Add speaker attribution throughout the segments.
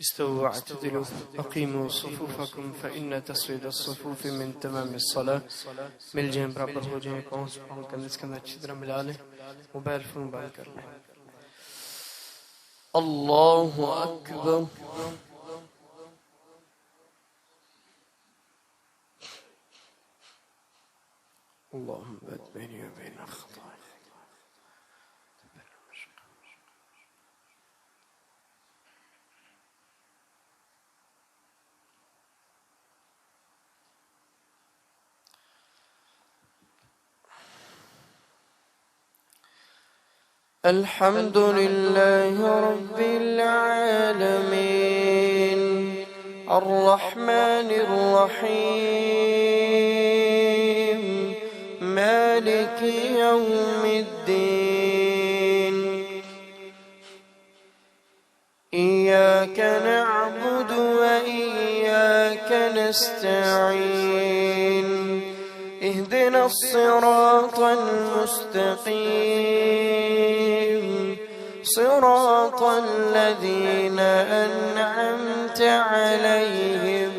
Speaker 1: استووا واعتدلوا أقيموا صفوفكم فإن تسويد الصفوف من تمام الصلاة. मिल जाएं, बराबर हो जाएं, कौन से पाँव कंधे से कंधा अच्छी तरह मिला लें, मोबाइल फोन बंद कर लें. अल्लाहु अकबर. اللهم بارك بيني وبين الخطايا. الحمد لله رب العالمين الرحمن الرحيم مالك يوم الدين. إياك نعبد وإياك نستعين. اهدنا الصراط المستقيم صراط الذين أنعمت عليهم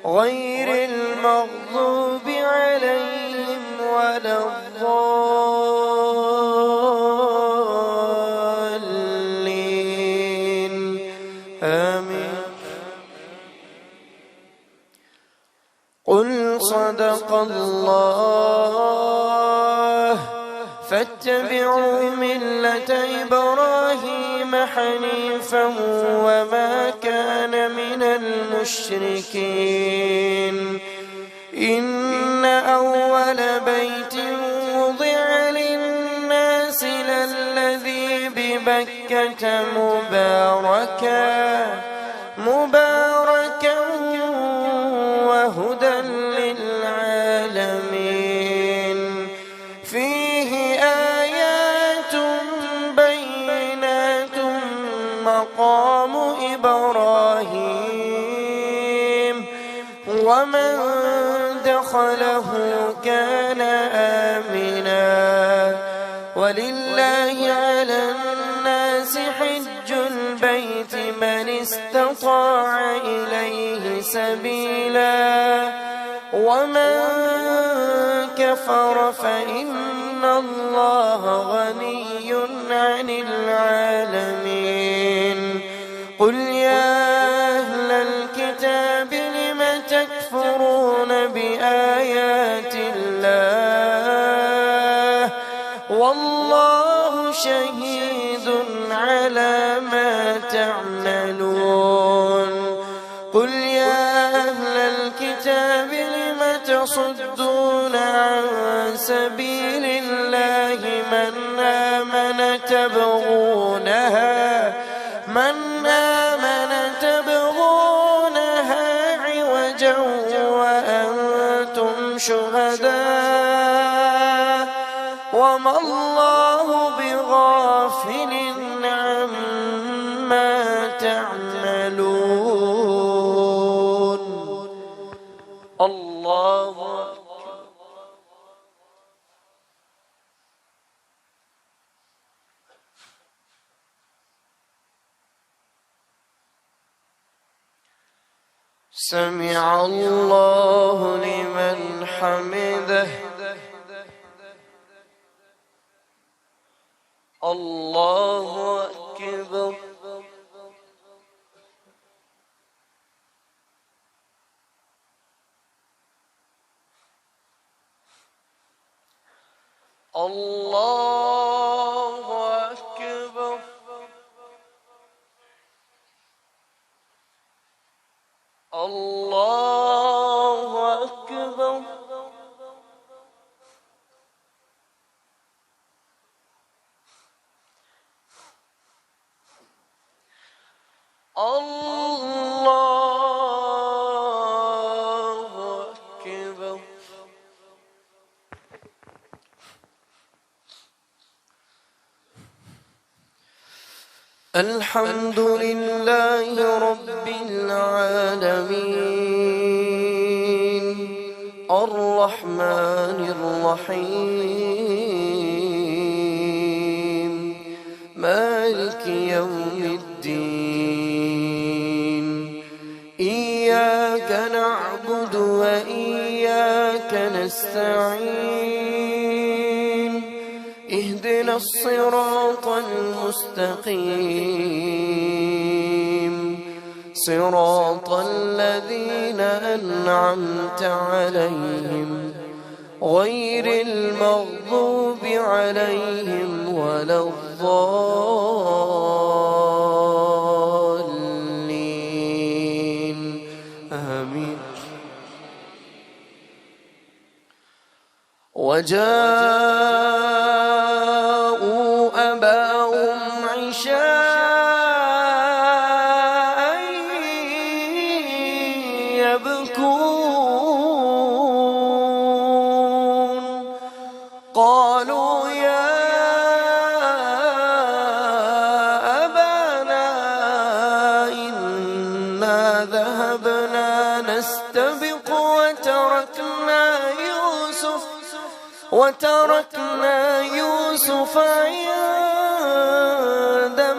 Speaker 1: غير المغضوب عليهم ولا الضالين آمين. قل صدق الله فاتبعوا ملة إبراهيم حنيفا وما كان من المشركين. إن أول بيت وضع للناس للذي ببكة مباركا وهدى للعالمين. فيه آيات بينات مقام إبراهيم ومن دخله كان آمنا. ولله على الناس حج البيت من استطاع إليه سبيلا ومن كفر فإن الله غني عن العالمين. قل يا أهل الكتاب لم تكفرون بآيات الله والله شهيد على ما تعملون. قل يا أهل الكتاب لم تصدون عن سبيل الله من آمن تبغونها عوجا وأنتم شهداء وما الله بغافل عما تعملون. الله أكبر. سمع الله لمن حمده. الله أكبر. الله أكبر. الله أكبر. الله أكبر. الحمد لله رب العالمين الرحمن الرحيم مالك يوم الدين. اهدنا الصراط المستقيم صراط الذين أنعمت عليهم غير المغضوب عليهم ولا الضالين آمين. وجاءوا أباهم عشاء يبكون قالوا يا أبانا إنا ذهبنا نستبق وتركنا يوسف عند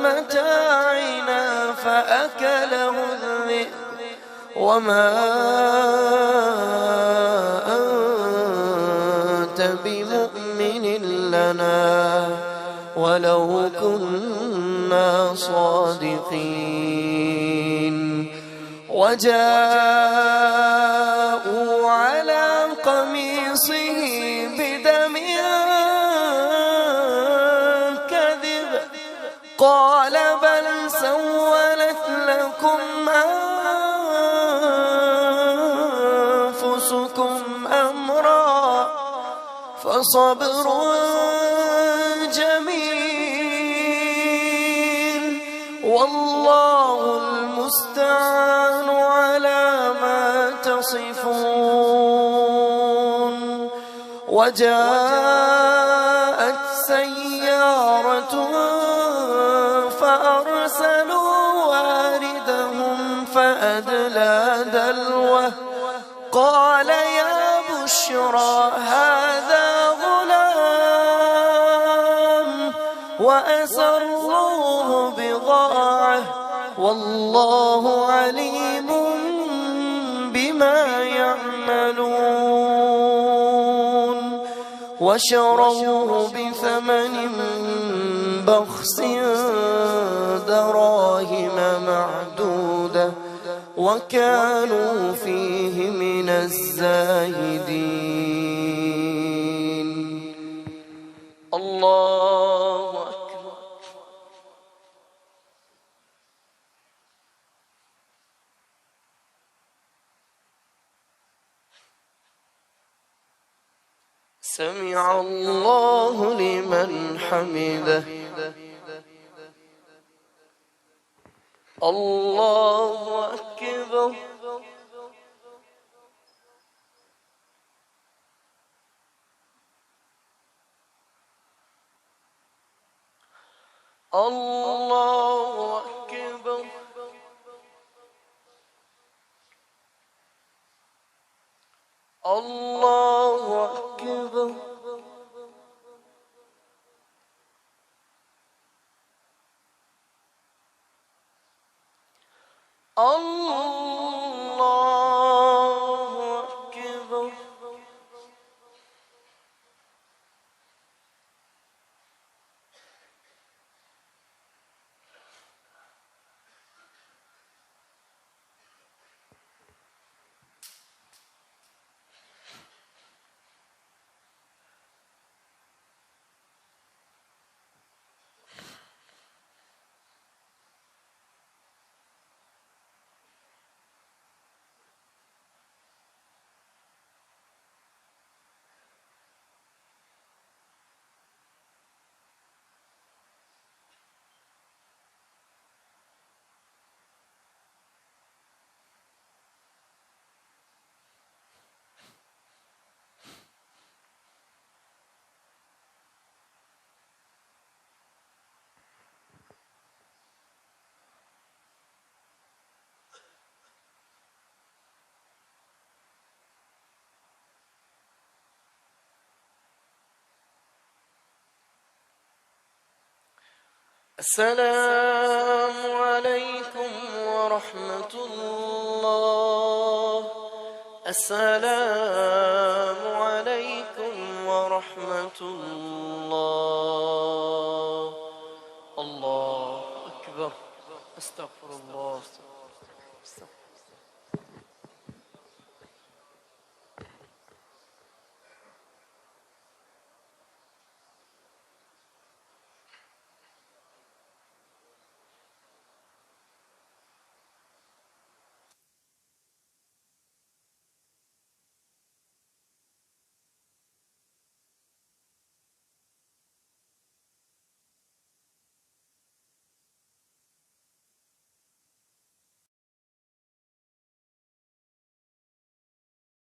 Speaker 1: متاعنا فأكله الذئب وما أنت بمؤمن لنا ولو كنا صادقين. وجاءوا على قميصه بدم كذب قال بل سولت لكم أنفسكم أمرا فصبر جميل والله المستعان على ما تصفون. وجاءت سيارة فأرسلوا واردهم فأدلى دلوه قال يا بشرى هذا غلام وأسروه بضاعة والله عليم بما يعملون. وشروه بثمن بخس دراهم معدودة وكانوا فيه من الزاهدين. الله أكبر. سمع الله لمن حمده. الله أكبر. الله أكبر. الله أكبر. الله أكبر. السلام عليكم ورحمة الله. السلام عليكم ورحمة الله. استغفر الله.